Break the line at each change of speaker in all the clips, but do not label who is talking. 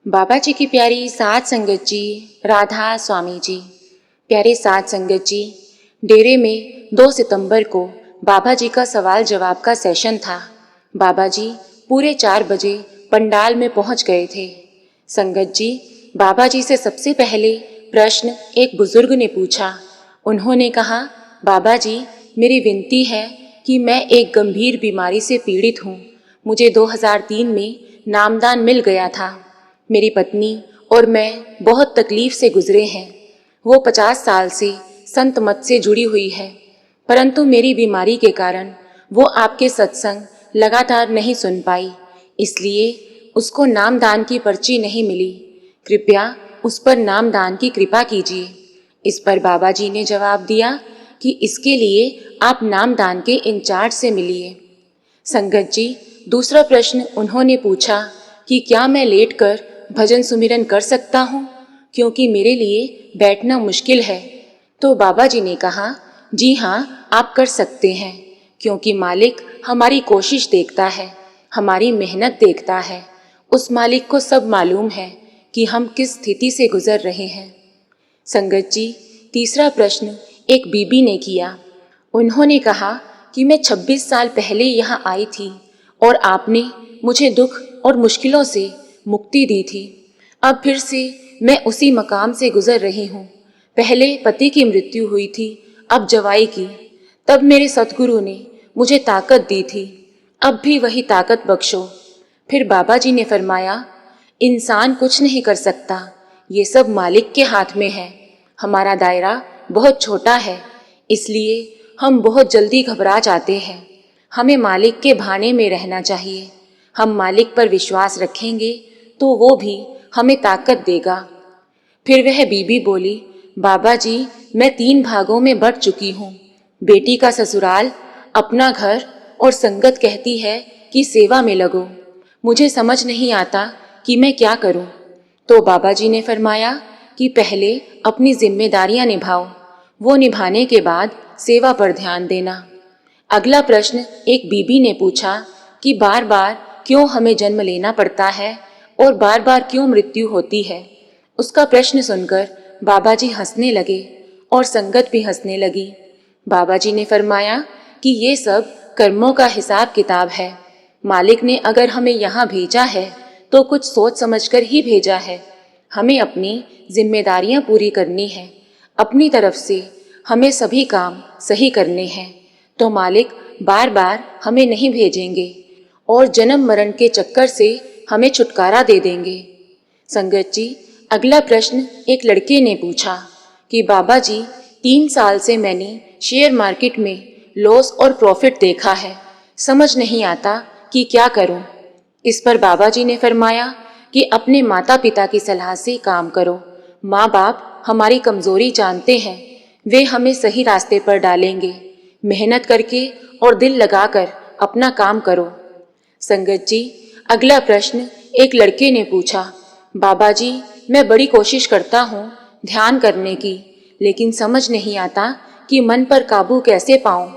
बाबा जी की प्यारी साध संगत जी, राधा स्वामी जी। प्यारे साध संगत जी, डेरे में 2 सितंबर को बाबा जी का सवाल जवाब का सेशन था। बाबा जी पूरे 4 बजे पंडाल में पहुंच गए थे। संगत जी, बाबा जी से सबसे पहले प्रश्न एक बुजुर्ग ने पूछा। उन्होंने कहा, बाबा जी, मेरी विनती है कि मैं एक गंभीर बीमारी से पीड़ित हूँ। मुझे 2003 में नामदान मिल गया था। मेरी पत्नी और मैं बहुत तकलीफ से गुजरे हैं। वो 50 साल से संत मत से जुड़ी हुई है, परंतु मेरी बीमारी के कारण वो आपके सत्संग लगातार नहीं सुन पाई, इसलिए उसको नामदान की पर्ची नहीं मिली। कृपया उस पर नामदान की कृपा कीजिए। इस पर बाबा जी ने जवाब दिया कि इसके लिए आप नामदान के इंचार्ज से मिलिए। संगत जी, दूसरा प्रश्न उन्होंने पूछा कि क्या मैं लेटकर भजन सुमिरन कर सकता हूँ, क्योंकि मेरे लिए बैठना मुश्किल है। तो बाबा जी ने कहा, जी हाँ, आप कर सकते हैं, क्योंकि मालिक हमारी कोशिश देखता है, हमारी मेहनत देखता है। उस मालिक को सब मालूम है कि हम किस स्थिति से गुजर रहे हैं। संगत जी, तीसरा प्रश्न एक बीबी ने किया। उन्होंने कहा कि मैं 26 साल पहले यहाँ आई थी और आपने मुझे दुख और मुश्किलों से मुक्ति दी थी। अब फिर से मैं उसी मकाम से गुजर रही हूँ। पहले पति की मृत्यु हुई थी, अब जवाई की। तब मेरे सतगुरु ने मुझे ताकत दी थी, अब भी वही ताकत बख्शो। फिर बाबा जी ने फरमाया, इंसान कुछ नहीं कर सकता, ये सब मालिक के हाथ में है। हमारा दायरा बहुत छोटा है, इसलिए हम बहुत जल्दी घबरा जाते हैं। हमें मालिक के भाने में रहना चाहिए। हम मालिक पर विश्वास रखेंगे तो वो भी हमें ताकत देगा। फिर वह बीबी बोली, बाबा जी, मैं 3 भागों में बंट चुकी हूँ। बेटी का ससुराल, अपना घर और संगत कहती है कि सेवा में लगो। मुझे समझ नहीं आता कि मैं क्या करूँ। तो बाबा जी ने फरमाया कि पहले अपनी जिम्मेदारियां निभाओ, वो निभाने के बाद सेवा पर ध्यान देना। अगला प्रश्न एक बीबी ने पूछा कि बार बार क्यों हमें जन्म लेना पड़ता है और बार बार क्यों मृत्यु होती है। उसका प्रश्न सुनकर बाबा जी हंसने लगे और संगत भी हंसने लगी। बाबा जी ने फरमाया कि ये सब कर्मों का हिसाब किताब है। मालिक ने अगर हमें यहाँ भेजा है तो कुछ सोच समझकर ही भेजा है। हमें अपनी जिम्मेदारियां पूरी करनी है। अपनी तरफ से हमें सभी काम सही करने हैं, तो मालिक बार बार हमें नहीं भेजेंगे और जन्म मरण के चक्कर से हमें छुटकारा दे देंगे। संगत जी, अगला प्रश्न एक लड़के ने पूछा कि बाबा जी, 3 साल से मैंने शेयर मार्केट में लॉस और प्रॉफिट देखा है, समझ नहीं आता कि क्या करूं। इस पर बाबा जी ने फरमाया कि अपने माता पिता की सलाह से काम करो। माँ बाप हमारी कमजोरी जानते हैं, वे हमें सही रास्ते पर डालेंगे। मेहनत करके और दिल लगाकर अपना काम करो। संगत जी, अगला प्रश्न एक लड़के ने पूछा, बाबा जी, मैं बड़ी कोशिश करता हूँ ध्यान करने की, लेकिन समझ नहीं आता कि मन पर काबू कैसे पाऊं।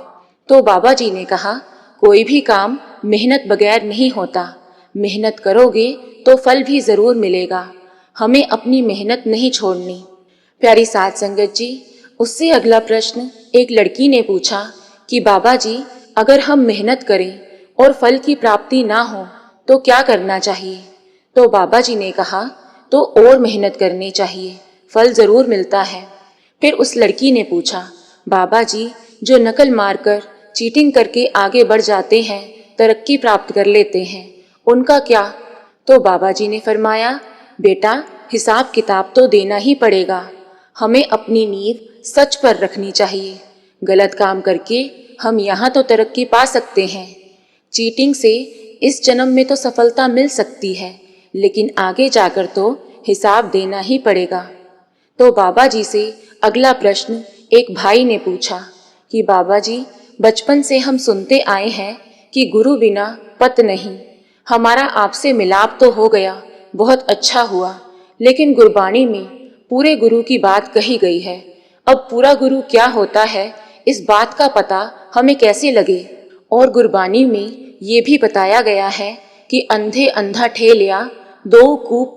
तो बाबा जी ने कहा, कोई भी काम मेहनत बगैर नहीं होता। मेहनत करोगे तो फल भी जरूर मिलेगा। हमें अपनी मेहनत नहीं छोड़नी। प्यारी साध संगत जी, उससे अगला प्रश्न एक लड़की ने पूछा कि बाबा जी, अगर हम मेहनत करें और फल की प्राप्ति ना हो तो क्या करना चाहिए। तो बाबा जी ने कहा, तो और मेहनत करनी चाहिए, फल जरूर मिलता है। फिर उस लड़की ने पूछा, बाबा जी, जो नकल मारकर चीटिंग करके आगे बढ़ जाते हैं, तरक्की प्राप्त कर लेते हैं, उनका क्या। तो बाबा जी ने फरमाया, बेटा, हिसाब किताब तो देना ही पड़ेगा। हमें अपनी नींव सच पर रखनी चाहिए। गलत काम करके हम यहाँ तो तरक्की पा सकते हैं। चीटिंग से इस जन्म में तो सफलता मिल सकती है, लेकिन आगे जाकर तो हिसाब देना ही पड़ेगा। तो बाबा जी से अगला प्रश्न एक भाई ने पूछा कि बाबा जी, बचपन से हम सुनते आए हैं कि गुरु बिना पत नहीं। हमारा आपसे मिलाप तो हो गया, बहुत अच्छा हुआ, लेकिन गुरबाणी में पूरे गुरु की बात कही गई है। अब पूरा गुरु क्या होता है, इस बात का पता हमें कैसे लगे। और गुरबानी में ये भी बताया गया है कि अंधे अंधा ठेलिया, दो कूप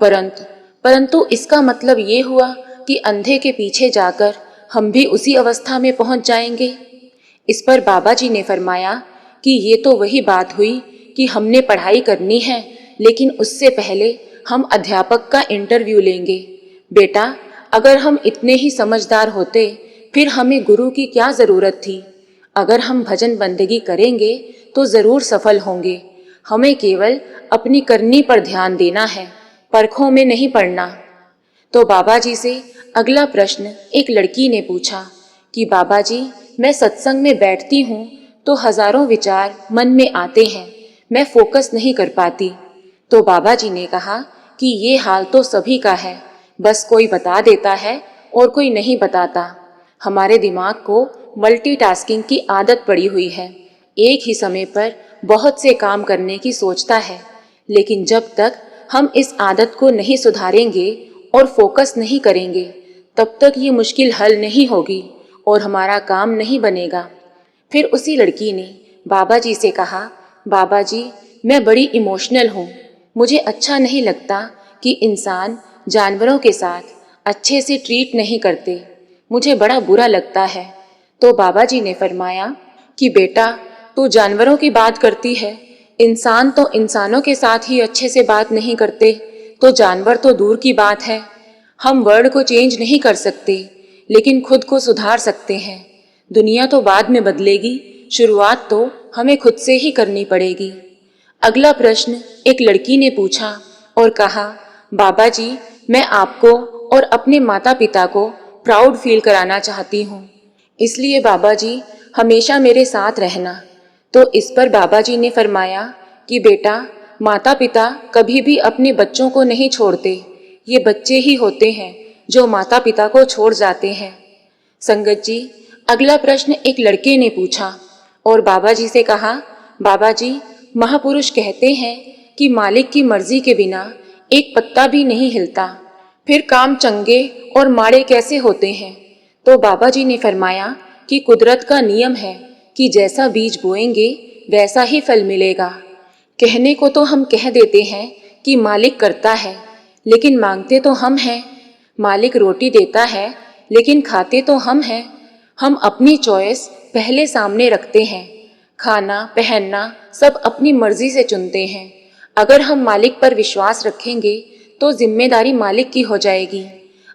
परंतु इसका मतलब ये हुआ कि अंधे के पीछे जाकर हम भी उसी अवस्था में पहुंच जाएंगे। इस पर बाबा जी ने फरमाया कि ये तो वही बात हुई कि हमने पढ़ाई करनी है, लेकिन उससे पहले हम अध्यापक का इंटरव्यू लेंगे। बेटा, अगर हम इतने ही समझदार होते फिर हमें गुरु की क्या जरूरत थी। अगर हम भजन बंदगी करेंगे तो जरूर सफल होंगे। हमें केवल अपनी करनी पर ध्यान देना है, परखों में नहीं पड़ना। तो बाबा जी से अगला प्रश्न एक लड़की ने पूछा कि बाबा जी, मैं सत्संग में बैठती हूँ तो हजारों विचार मन में आते हैं, मैं फोकस नहीं कर पाती। तो बाबा जी ने कहा कि ये हाल तो सभी का है, बस कोई बता देता है और कोई नहीं बताता। हमारे दिमाग को मल्टीटास्किंग की आदत पड़ी हुई है, एक ही समय पर बहुत से काम करने की सोचता है। लेकिन जब तक हम इस आदत को नहीं सुधारेंगे और फोकस नहीं करेंगे, तब तक ये मुश्किल हल नहीं होगी और हमारा काम नहीं बनेगा। फिर उसी लड़की ने बाबा जी से कहा, बाबा जी, मैं बड़ी इमोशनल हूँ। मुझे अच्छा नहीं लगता कि इंसान जानवरों के साथ अच्छे से ट्रीट नहीं करते, मुझे बड़ा बुरा लगता है। तो बाबा जी ने फरमाया कि बेटा, तू जानवरों की बात करती है, इंसान तो इंसानों के साथ ही अच्छे से बात नहीं करते, तो जानवर तो दूर की बात है। हम वर्ल्ड को चेंज नहीं कर सकते, लेकिन खुद को सुधार सकते हैं। दुनिया तो बाद में बदलेगी, शुरुआत तो हमें खुद से ही करनी पड़ेगी। अगला प्रश्न एक लड़की ने पूछा और कहा, बाबा जी, मैं आपको और अपने माता पिता को प्राउड फील कराना चाहती हूँ, इसलिए बाबा जी हमेशा मेरे साथ रहना। तो इस पर बाबा जी ने फरमाया कि बेटा, माता पिता कभी भी अपने बच्चों को नहीं छोड़ते, ये बच्चे ही होते हैं जो माता पिता को छोड़ जाते हैं। संगत जी, अगला प्रश्न एक लड़के ने पूछा और बाबा जी से कहा, बाबा जी, महापुरुष कहते हैं कि मालिक की मर्जी के बिना एक पत्ता भी नहीं हिलता, फिर काम चंगे और माड़े कैसे होते हैं। तो बाबा जी ने फरमाया कि कुदरत का नियम है कि जैसा बीज बोएंगे वैसा ही फल मिलेगा। कहने को तो हम कह देते हैं कि मालिक करता है, लेकिन मांगते तो हम हैं। मालिक रोटी देता है, लेकिन खाते तो हम हैं। हम अपनी चॉइस पहले सामने रखते हैं, खाना पहनना सब अपनी मर्जी से चुनते हैं। अगर हम मालिक पर विश्वास रखेंगे तो जिम्मेदारी मालिक की हो जाएगी।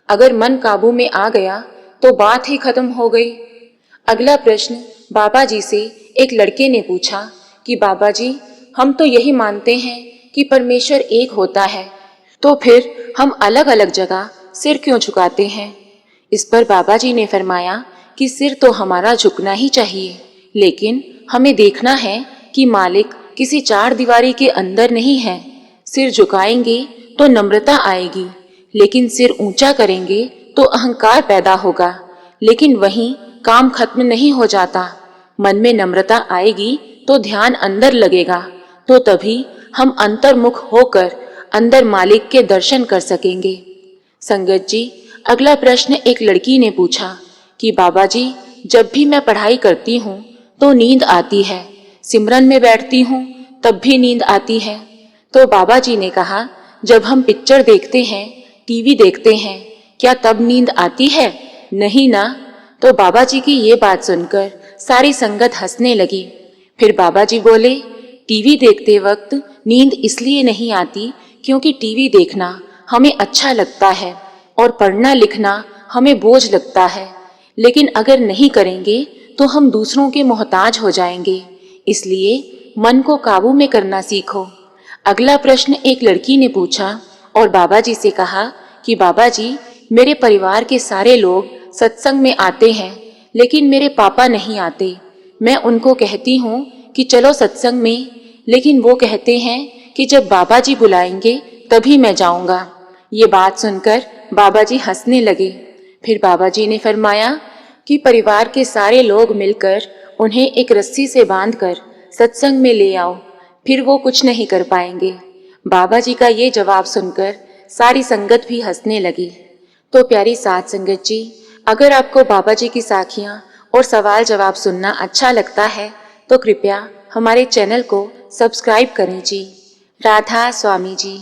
अगर मन काबू में आ गया तो बात ही खत्म हो गई। अगला प्रश्न बाबा जी से एक लड़के ने पूछा कि बाबा जी, हम तो यही मानते हैं कि परमेश्वर एक होता है, तो फिर हम अलग अलग जगह सिर क्यों झुकाते हैं। इस पर बाबा जी ने फरमाया कि सिर तो हमारा झुकना ही चाहिए, लेकिन हमें देखना है कि मालिक किसी चार दीवारी के अंदर नहीं है। सिर झुकाएंगे तो नम्रता आएगी, लेकिन सिर ऊंचा करेंगे तो अहंकार पैदा होगा। लेकिन वहीं काम खत्म नहीं हो जाता। मन में नम्रता आएगी तो ध्यान अंदर लगेगा, तो तभी हम अंतर्मुख होकर अंदर मालिक के दर्शन कर सकेंगे। संगत जी, अगला प्रश्न एक लड़की ने पूछा कि बाबा जी, जब भी मैं पढ़ाई करती हूँ तो नींद आती है, सिमरन में बैठती हूँ तब भी नींद आती है। तो बाबा जी ने कहा, जब हम पिक्चर देखते हैं, टीवी देखते हैं, क्या तब नींद आती है? नहीं ना। तो बाबा जी की ये बात सुनकर सारी संगत हंसने लगी। फिर बाबा जी बोले, टीवी देखते वक्त नींद इसलिए नहीं आती क्योंकि टीवी देखना हमें अच्छा लगता है और पढ़ना लिखना हमें बोझ लगता है, लेकिन अगर नहीं करेंगे तो हम दूसरों के मोहताज हो जाएंगे। इसलिए मन को काबू में करना सीखो। अगला प्रश्न एक लड़की ने पूछा और बाबा जी से कहा कि बाबा जी, मेरे परिवार के सारे लोग सत्संग में आते हैं, लेकिन मेरे पापा नहीं आते। मैं उनको कहती हूँ कि चलो सत्संग में, लेकिन वो कहते हैं कि जब बाबा जी बुलाएंगे तभी मैं जाऊंगा। ये बात सुनकर बाबा जी हंसने लगे। फिर बाबा जी ने फरमाया कि परिवार के सारे लोग मिलकर उन्हें एक रस्सी से बांधकर सत्संग में ले आओ, फिर वो कुछ नहीं कर पाएंगे। बाबा जी का ये जवाब सुनकर सारी संगत भी हंसने लगी। तो प्यारी साथ संगत जी, अगर आपको बाबा जी की साखियाँ और सवाल जवाब सुनना अच्छा लगता है तो कृपया हमारे चैनल को सब्सक्राइब करें जी। राधा स्वामी जी।